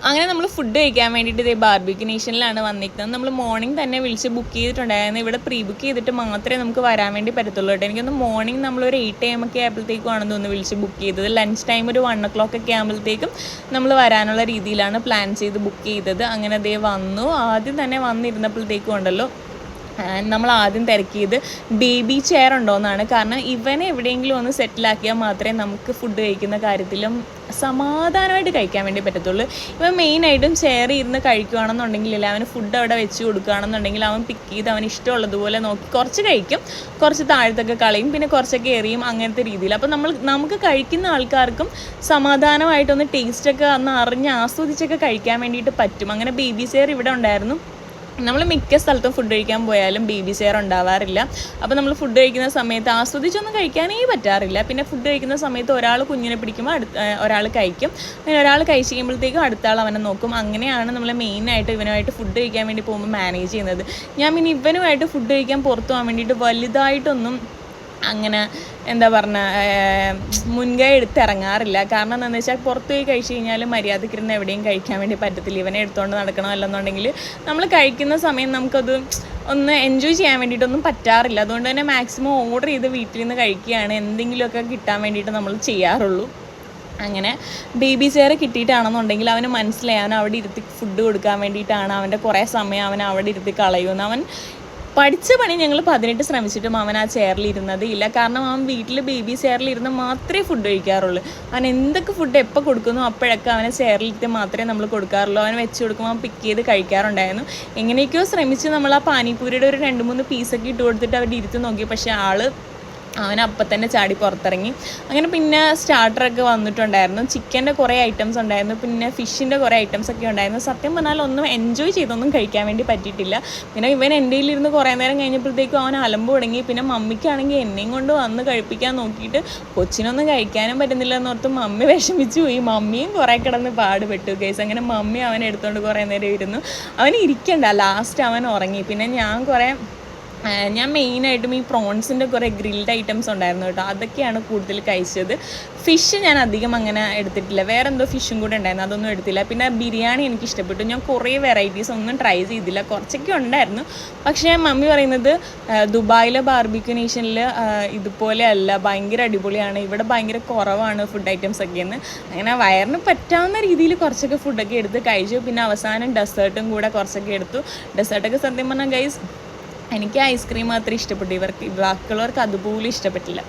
അങ്ങനെ നമ്മൾ ഫുഡ് കഴിക്കാൻ വേണ്ടിയിട്ട് ഇതേ ബാർബിക്യൂ നേഷനിലാണ് വന്നിരിക്കുന്നത്. നമ്മൾ മോർണിംഗ് തന്നെ വിളിച്ച് ബുക്ക് ചെയ്തിട്ടുണ്ടായിരുന്നു. ഇവിടെ പ്രീ ബുക്ക് ചെയ്തിട്ട് മാത്രമേ നമുക്ക് വരാൻ വേണ്ടി പറ്റത്തുള്ളൂ കേട്ടോ. എനിക്കൊന്ന് മോർണിംഗ് നമ്മളൊരു 8 AM ഒക്കെ ആയപ്പോഴത്തേക്കും ആണെന്ന് തോന്നുന്നു വിളിച്ച് ബുക്ക് ചെയ്തത്. ലഞ്ച് ടൈം ഒരു 1 o'clock ഒക്കെ ആകുമ്പോഴത്തേക്കും നമ്മൾ വരാനുള്ള രീതിയിലാണ് പ്ലാൻ ചെയ്ത് ബുക്ക് ചെയ്തത്. അങ്ങനെ അതേ വന്നു. ആദ്യം തന്നെ വന്നിരുന്നപ്പോഴത്തേക്കും ഉണ്ടല്ലോ നമ്മൾ ആദ്യം തിരക്കിയത് ബേബി ചെയർ ഉണ്ടോയെന്നാണ്. കാരണം ഇവനെ എവിടെയെങ്കിലും ഒന്ന് സെറ്റിലാക്കിയാൽ മാത്രമേ നമുക്ക് ഫുഡ് കഴിക്കുന്ന കാര്യത്തിലും സമാധാനമായിട്ട് കഴിക്കാൻ വേണ്ടി പറ്റത്തുള്ളൂ. ഇവൻ മെയിനായിട്ടും ചെയർ ഇരുന്ന് കഴിക്കുകയാണെന്നുണ്ടെങ്കിലില്ല, അവന് ഫുഡ് അവിടെ വെച്ച് കൊടുക്കുകയാണെന്നുണ്ടെങ്കിൽ അവൻ പിക്ക് ചെയ്ത് അവന് ഇഷ്ടമുള്ളതുപോലെ നോക്കി കുറച്ച് കഴിക്കും, കുറച്ച് താഴത്തൊക്കെ കളയും, പിന്നെ കുറച്ചൊക്കെ എറിയും, അങ്ങനത്തെ രീതിയിൽ. അപ്പോൾ നമുക്ക് കഴിക്കുന്ന ആൾക്കാർക്കും സമാധാനമായിട്ടൊന്ന് ടേസ്റ്റൊക്കെ ഒന്ന് അറിഞ്ഞ് ആസ്വദിച്ചൊക്കെ കഴിക്കാൻ വേണ്ടിയിട്ട് പറ്റും. അങ്ങനെ ബേബി ചെയർ ഇവിടെ ഉണ്ടായിരുന്നു. നമ്മൾ മിക്ക സ്ഥലത്തും ഫുഡ് കഴിക്കാൻ പോയാലും ബേബി ചെയർ ഉണ്ടാവാറില്ല. അപ്പോൾ നമ്മൾ ഫുഡ് കഴിക്കുന്ന സമയത്ത് ആസ്വദിച്ചൊന്നും കഴിക്കാനേ പറ്റാറില്ല. പിന്നെ ഫുഡ് കഴിക്കുന്ന സമയത്ത് ഒരാൾ കുഞ്ഞിനെ പിടിക്കുമ്പോൾ ഒരാൾ കഴിക്കും, അങ്ങനെ ഒരാൾ കഴിച്ച് കഴിയുമ്പോഴത്തേക്കും അടുത്ത ആൾ അവനെ നോക്കും. അങ്ങനെയാണ് നമ്മൾ മെയിനായിട്ട് ഇവനുമായിട്ട് ഫുഡ് കഴിക്കാൻ വേണ്ടി പോകുമ്പോൾ മാനേജ് ചെയ്യുന്നത്. ഞാൻ പിന്നെ ഇവനുമായിട്ട് ഫുഡ് കഴിക്കാൻ പുറത്തു പോകാൻ വേണ്ടിയിട്ട് വലുതായിട്ടൊന്നും അങ്ങനെ എന്താ പറഞ്ഞ മുൻകൈ എടുത്തിറങ്ങാറില്ല. കാരണം എന്താണെന്ന് വെച്ചാൽ പുറത്ത് പോയി കഴിച്ച് കഴിഞ്ഞാൽ മര്യാദക്കിരുന്ന് എവിടെയും കഴിക്കാൻ വേണ്ടി പറ്റത്തില്ല. ഇവനെ എടുത്തുകൊണ്ട് നടക്കണം, അല്ലെന്നുണ്ടെങ്കിൽ നമ്മൾ കഴിക്കുന്ന സമയം നമുക്കത് ഒന്ന് എൻജോയ് ചെയ്യാൻ വേണ്ടിയിട്ടൊന്നും പറ്റാറില്ല. അതുകൊണ്ട് തന്നെ മാക്സിമം ഓർഡർ ചെയ്ത് വീട്ടിൽ നിന്ന് കഴിക്കുകയാണ് എന്തെങ്കിലുമൊക്കെ കിട്ടാൻ വേണ്ടിയിട്ട് നമ്മൾ ചെയ്യാറുള്ളൂ. അങ്ങനെ ബേബി ചെയർ കിട്ടിയിട്ടാണെന്നുണ്ടെങ്കിൽ അവന് മനസ്സിലായി അവൻ അവിടെ ഇരുത്തി ഫുഡ് കൊടുക്കാൻ വേണ്ടിയിട്ടാണ്, അവൻ്റെ കുറേ സമയം അവൻ അവിടെ ഇരുത്തി കളയുമെന്ന്. അവൻ പഠിച്ച പണി ഞങ്ങൾ 18 ശ്രമിച്ചിട്ടും അവൻ ആ ചെയറിലിരുന്നത് ഇല്ല. കാരണം അവൻ വീട്ടിൽ ബേബി ചെയറിലിരുന്ന് മാത്രമേ ഫുഡ് കഴിക്കാറുള്ളൂ. അവൻ എന്തൊക്കെ ഫുഡ് എപ്പോൾ കൊടുക്കുന്നു അപ്പോഴൊക്കെ അവനെ ചെയറിലിരുത്തി മാത്രമേ നമ്മൾ കൊടുക്കാറുള്ളൂ. അവൻ വെച്ച് കൊടുക്കുമ്പോൾ അവൻ പിക്ക് ചെയ്ത് കഴിക്കാറുണ്ടായിരുന്നു. എങ്ങനെയൊക്കെയോ ശ്രമിച്ച് നമ്മൾ ആ പാനിപ്പൂരിയുടെ ഒരു 2-3 പീസൊക്കെ ഇട്ട് കൊടുത്തിട്ട് അവിടെ ഇരുത്തി നോക്കി. പക്ഷേ അവനപ്പം തന്നെ ചാടി പുറത്തിറങ്ങി. അങ്ങനെ പിന്നെ സ്റ്റാർട്ടറൊക്കെ വന്നിട്ടുണ്ടായിരുന്നു. ചിക്കൻ്റെ കുറേ ഐറ്റംസ് ഉണ്ടായിരുന്നു, പിന്നെ ഫിഷിൻ്റെ കുറേ ഐറ്റംസ് ഒക്കെ ഉണ്ടായിരുന്നു. സത്യം പറഞ്ഞാൽ ഒന്നും എൻജോയ് ചെയ്തൊന്നും കഴിക്കാൻ വേണ്ടി പറ്റിയിട്ടില്ല. പിന്നെ ഇവൻ എൻ്റെ കയ്യിലിരുന്ന് കുറേ നേരം കഴിഞ്ഞപ്പോഴത്തേക്കും അവൻ അലമ്പ് തുടങ്ങി. പിന്നെ മമ്മിക്കാണെങ്കിൽ എന്നെയും കൊണ്ട് വന്ന് കഴിപ്പിക്കാൻ നോക്കിയിട്ട് കൊച്ചിനൊന്നും കഴിക്കാനും പറ്റുന്നില്ല എന്നോർത്ത് മമ്മി വിഷമിച്ചു പോയി. മമ്മിയും കുറേ കിടന്ന് പാടുപെട്ടു കേസ്. അങ്ങനെ മമ്മി അവനെ എടുത്തുകൊണ്ട് കുറേ നേരം ഇരുന്നു. അവന് ഇരിക്കണ്ട, ലാസ്റ്റ് അവൻ ഉറങ്ങി. പിന്നെ ഞാൻ മെയിനായിട്ടും ഈ പ്രോൺസിൻ്റെ കുറേ ഗ്രിൽഡ് ഐറ്റംസ് ഉണ്ടായിരുന്നു കേട്ടോ, അതൊക്കെയാണ് കൂടുതൽ കഴിച്ചത്. ഫിഷ് ഞാൻ അധികം അങ്ങനെ എടുത്തിട്ടില്ല. വേറെ എന്തോ ഫിഷും കൂടെ ഉണ്ടായിരുന്നു, അതൊന്നും എടുത്തില്ല. പിന്നെ ബിരിയാണി എനിക്ക് ഇഷ്ടപ്പെട്ടു. ഞാൻ കുറേ വെറൈറ്റീസ് ഒന്നും ട്രൈ ചെയ്തില്ല, കുറച്ചൊക്കെ ഉണ്ടായിരുന്നു. പക്ഷേ മമ്മി പറയുന്നത് ദുബായിലെ ബാർബിക്യൂ നേഷനിൽ ഇതുപോലെ അല്ല, ഭയങ്കര അടിപൊളിയാണ്, ഇവിടെ ഭയങ്കര കുറവാണ് ഫുഡ് ഐറ്റംസ് ഒക്കെയെന്ന്. അങ്ങനെ വയറിന് പറ്റാവുന്ന രീതിയിൽ കുറച്ചൊക്കെ ഫുഡൊക്കെ എടുത്ത് കഴിച്ചു. പിന്നെ അവസാനം ഡെസേർട്ടും കൂടെ കുറച്ചൊക്കെ എടുത്തു. ഡെസേർട്ടൊക്കെ സത്യം പറഞ്ഞാൽ ഗൈസ് എനിക്ക് ഐസ്ക്രീം മാത്രമേ ഇഷ്ടപ്പെട്ടു, ബാക്കിയുള്ളവർക്ക് അതുപോലും ഇഷ്ടപ്പെട്ടില്ല.